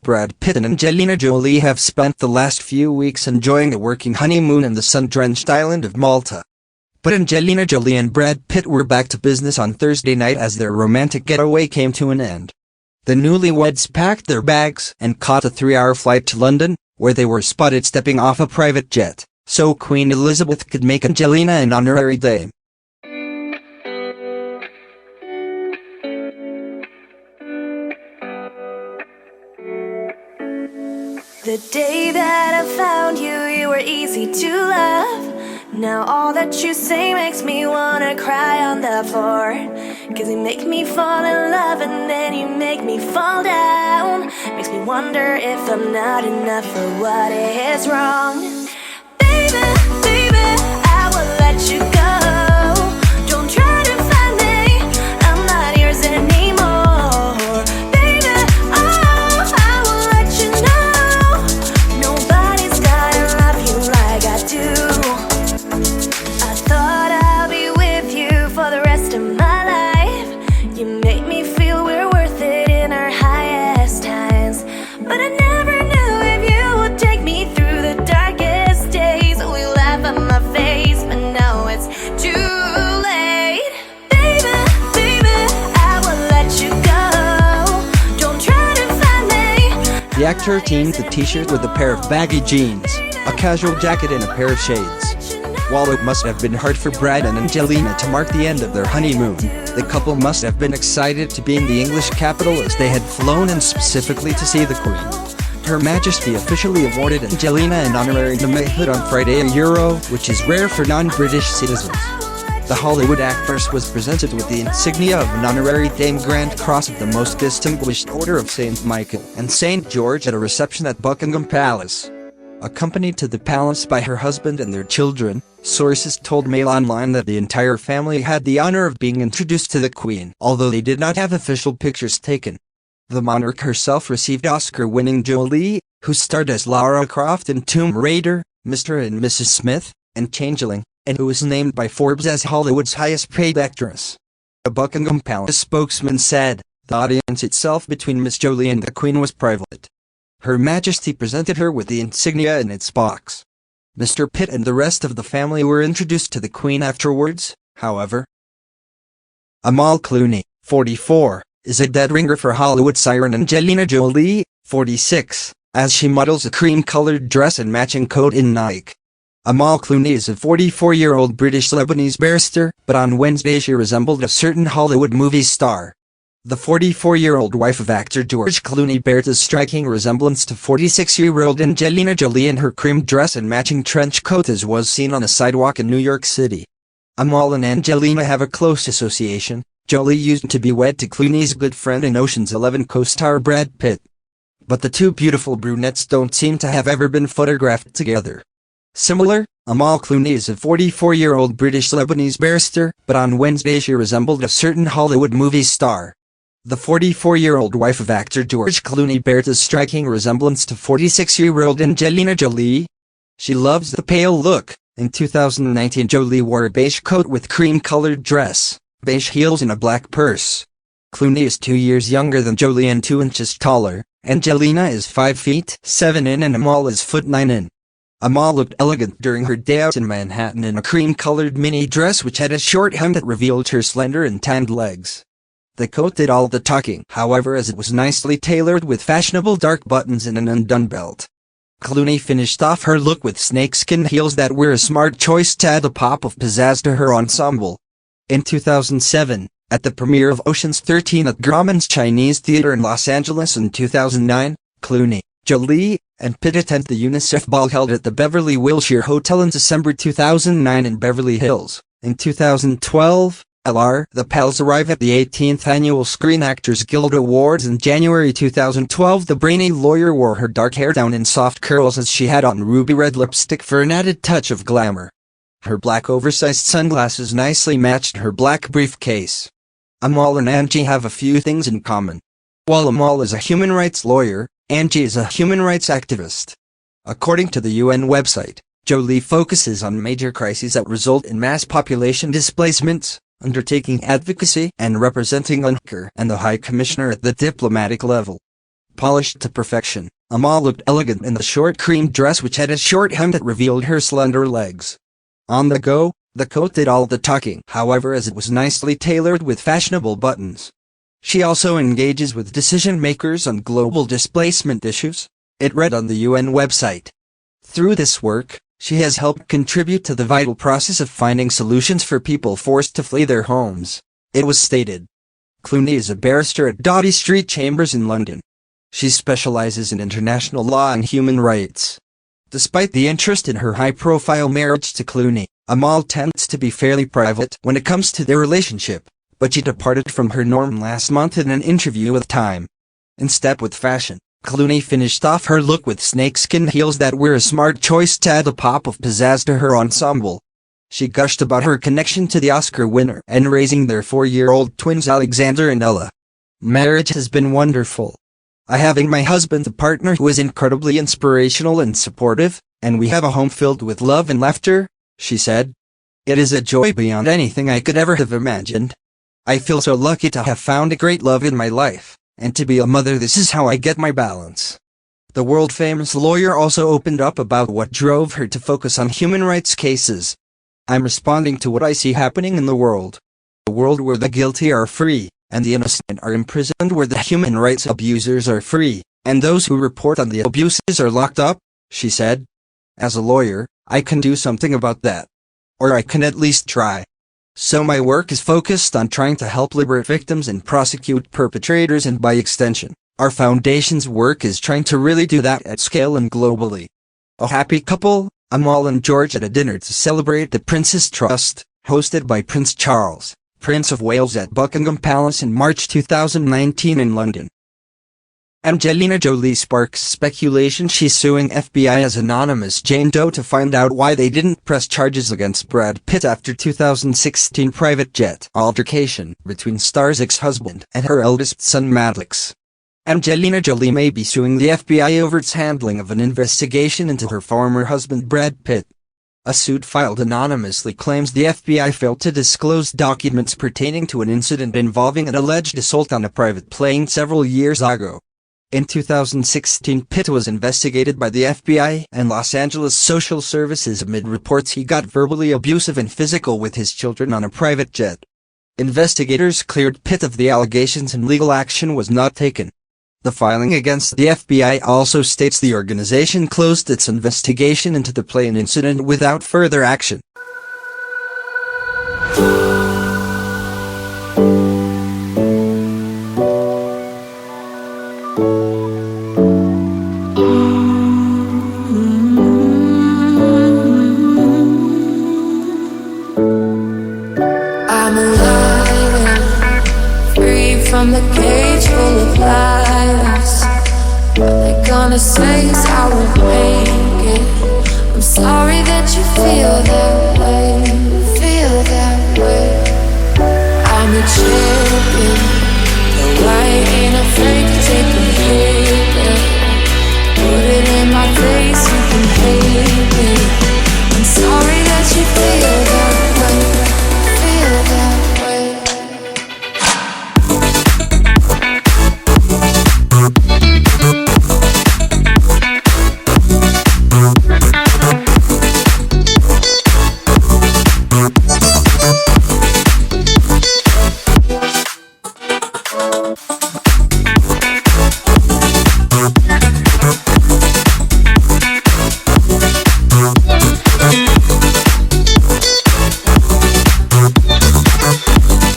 Brad Pitt and Angelina Jolie have spent the last few weeks enjoying a working honeymoon in the sun-drenched island of Malta. But Angelina Jolie and Brad Pitt were back to business on Thursday night as their romantic getaway came to an end. The newlyweds packed their bags and caught a 3-hour flight to London, where they were spotted stepping off a private jet, so Queen Elizabeth could make Angelina an honorary dame. The day that I found you, you were easy to love. Now all that you say makes me wanna cry on the floor. Cause you make me fall in love and then you make me fall down. Makes me wonder if I'm not enough for what is wrong. Baby, baby, I will let you go. Don't try to find me, I'm not yours anymore. Baby, oh, I will let you know. Nobody's gonna love you like I do. I thought I'll be with you for the rest of my life. You make me feel we're worth it in our highest times. But I never knew if you would take me through the darkest days. We laugh at my face, but now it's too late. Baby, baby, I will let you go. Don't try to find me. The actor teamed the t-shirt with a pair of baggy jeans, a casual jacket and a pair of shades. While it must have been hard for Brad and Angelina to mark the end of their honeymoon, the couple must have been excited to be in the English capital as they had flown in specifically to see the Queen. Her Majesty officially awarded Angelina an honorary knighthood on Friday, a euro, which is rare for non-British citizens. The Hollywood actress was presented with the insignia of an honorary Dame Grand Cross of the Most Distinguished Order of St. Michael and St. George at a reception at Buckingham Palace. Accompanied to the palace by her husband and their children, sources told Mail Online that the entire family had the honor of being introduced to the Queen, although they did not have official pictures taken. The monarch herself received Oscar-winning Jolie, who starred as Lara Croft in Tomb Raider, Mr. and Mrs. Smith, and Changeling, and who was named by Forbes as Hollywood's highest-paid actress. A Buckingham Palace spokesman said, "The audience itself between Miss Jolie and the Queen was private. Her Majesty presented her with the insignia in its box." Mr. Pitt and the rest of the family were introduced to the Queen afterwards, however. Amal Clooney, 44, is a dead ringer for Hollywood siren Angelina Jolie, 46, as she models a cream-colored dress and matching coat in Nike. Amal Clooney is a 44-year-old British-Lebanese barrister, but on Wednesday she resembled a certain Hollywood movie star. The 44-year-old wife of actor George Clooney bears a striking resemblance to 46-year-old Angelina Jolie in her cream dress and matching trench coat as was seen on a sidewalk in New York City. Amal and Angelina have a close association. Jolie used to be wed to Clooney's good friend and Ocean's 11 co-star Brad Pitt. But the two beautiful brunettes don't seem to have ever been photographed together. Similar, Amal Clooney is a 44-year-old British-Lebanese barrister, but on Wednesday she resembled a certain Hollywood movie star. The 44-year-old wife of actor George Clooney bears a striking resemblance to 46-year-old Angelina Jolie. She loves the pale look. In 2019, Jolie wore a beige coat with cream-colored dress, beige heels and a black purse. Clooney is 2 years younger than Jolie and 2 inches taller. Angelina is 5 feet 7 in and Amal is 1 foot 9 in. Amal looked elegant during her day out in Manhattan in a cream-colored mini dress which had a short hem that revealed her slender and tanned legs. The coat did all the talking, however, as it was nicely tailored with fashionable dark buttons and an undone belt. Clooney finished off her look with snakeskin heels that were a smart choice to add a pop of pizzazz to her ensemble. In 2007, at the premiere of Ocean's 13 at Grauman's Chinese Theater in Los Angeles in 2009, Clooney, Jolie, and Pitt attend the UNICEF ball held at the Beverly Wilshire Hotel in December 2009 in Beverly Hills. In 2012, the pals arrive at the 18th Annual Screen Actors Guild Awards. In January 2012, the brainy lawyer wore her dark hair down in soft curls as she had on ruby red lipstick for an added touch of glamour. Her black oversized sunglasses nicely matched her black briefcase. Amal and Angie have a few things in common. While Amal is a human rights lawyer, Angie is a human rights activist. According to the UN website, Jolie focuses on major crises that result in mass population displacements, undertaking advocacy and representing UNHCR and the High Commissioner at the diplomatic level. Polished to perfection, Amal looked elegant in the short cream dress which had a short hem that revealed her slender legs. On the go, the coat did all the talking, however, as it was nicely tailored with fashionable buttons. She also engages with decision-makers on global displacement issues, it read on the UN website. Through this work, she has helped contribute to the vital process of finding solutions for people forced to flee their homes, it was stated. Clooney is a barrister at Doughty Street Chambers in London. She specializes in international law and human rights. Despite the interest in her high-profile marriage to Clooney, Amal tends to be fairly private when it comes to their relationship, but she departed from her norm last month in an interview with Time. In step with fashion, Clooney finished off her look with snakeskin heels that were a smart choice to add a pop of pizzazz to her ensemble. She gushed about her connection to the Oscar winner and raising their 4-year-old twins Alexander and Ella. Marriage has been wonderful. I have in my husband a partner who is incredibly inspirational and supportive, and we have a home filled with love and laughter, she said. It is a joy beyond anything I could ever have imagined. I feel so lucky to have found a great love in my life, and to be a mother. This is how I get my balance. The world-famous lawyer also opened up about what drove her to focus on human rights cases. I'm responding to what I see happening in the world. A world where the guilty are free, and the innocent are imprisoned, where the human rights abusers are free, and those who report on the abuses are locked up, she said. As a lawyer, I can do something about that. Or I can at least try. So my work is focused on trying to help liberate victims and prosecute perpetrators, and by extension, our foundation's work is trying to really do that at scale and globally. A happy couple, Amal and George, at a dinner to celebrate the Prince's Trust, hosted by Prince Charles, Prince of Wales, at Buckingham Palace in March 2019 in London. Angelina Jolie sparks speculation she's suing FBI as anonymous Jane Doe to find out why they didn't press charges against Brad Pitt after 2016 private jet altercation between star's ex-husband and her eldest son Maddox. Angelina Jolie may be suing the FBI over its handling of an investigation into her former husband Brad Pitt. A suit filed anonymously claims the FBI failed to disclose documents pertaining to an incident involving an alleged assault on a private plane several years ago. In 2016, Pitt was investigated by the FBI and Los Angeles Social Services amid reports he got verbally abusive and physical with his children on a private jet. Investigators cleared Pitt of the allegations and legal action was not taken. The filing against the FBI also states the organization closed its investigation into the plane incident without further action. I'm alive and free from the cage full of lies. What they're gonna say is I won't make it. I'm sorry that you feel that way, feel that way. I'm a champion, though I ain't afraid to take a hit. Put it in my face, you can hate me. I'm sorry that you feel that way, feel that way.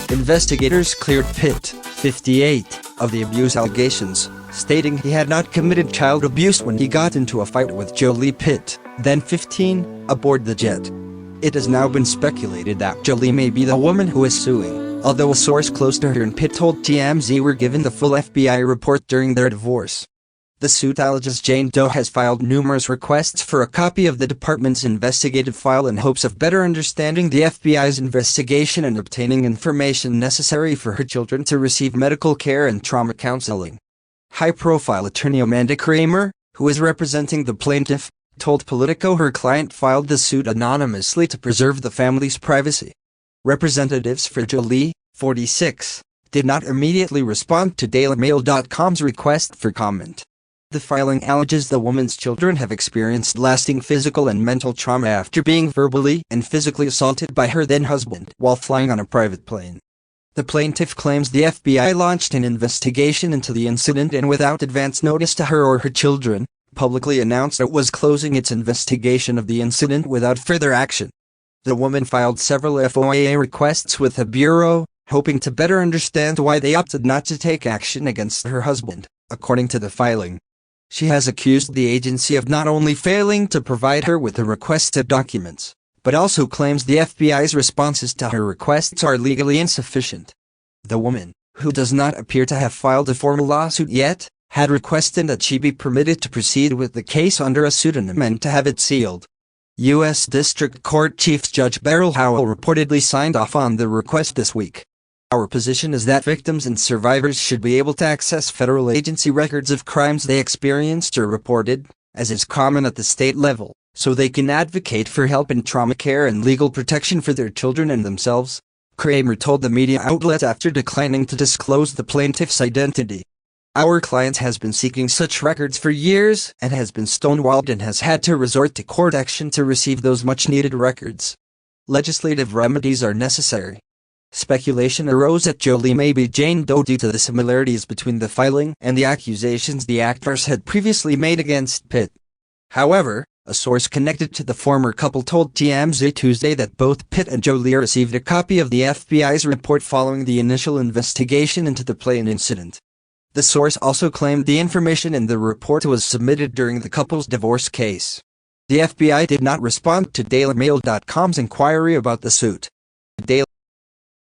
Investigators cleared Pitt, 58, of the abuse allegations, stating he had not committed child abuse when he got into a fight with Jolie Pitt, then 15, aboard the jet. It has now been speculated that Jolie may be the woman who is suing, although a source close to her and Pitt told TMZ were given the full FBI report during their divorce. The suit alleges Jane Doe has filed numerous requests for a copy of the department's investigative file in hopes of better understanding the FBI's investigation and obtaining information necessary for her children to receive medical care and trauma counseling. High-profile attorney Amanda Kramer, who is representing the plaintiff, told Politico her client filed the suit anonymously to preserve the family's privacy. Representatives for Jolie, 46, did not immediately respond to DailyMail.com's request for comment. The filing alleges the woman's children have experienced lasting physical and mental trauma after being verbally and physically assaulted by her then-husband while flying on a private plane. The plaintiff claims the FBI launched an investigation into the incident and without advance notice to her or her children, publicly announced it was closing its investigation of the incident without further action. The woman filed several FOIA requests with the Bureau, hoping to better understand why they opted not to take action against her husband, according to the filing. She has accused the agency of not only failing to provide her with the requested documents, but also claims the FBI's responses to her requests are legally insufficient. The woman, who does not appear to have filed a formal lawsuit yet, had requested that she be permitted to proceed with the case under a pseudonym and to have it sealed. U.S. District Court Chief Judge Beryl Howell reportedly signed off on the request this week. Our position is that victims and survivors should be able to access federal agency records of crimes they experienced or reported, as is common at the state level, so they can advocate for help in trauma care and legal protection for their children and themselves, Kramer told the media outlet after declining to disclose the plaintiff's identity. Our client has been seeking such records for years and has been stonewalled and has had to resort to court action to receive those much-needed records. Legislative remedies are necessary. Speculation arose that Jolie may be Jane Doe due to the similarities between the filing and the accusations the actress had previously made against Pitt. However, a source connected to the former couple told TMZ Tuesday that both Pitt and Jolie received a copy of the FBI's report following the initial investigation into the plane incident. The source also claimed the information in the report was submitted during the couple's divorce case. The FBI did not respond to DailyMail.com's inquiry about the suit. Daily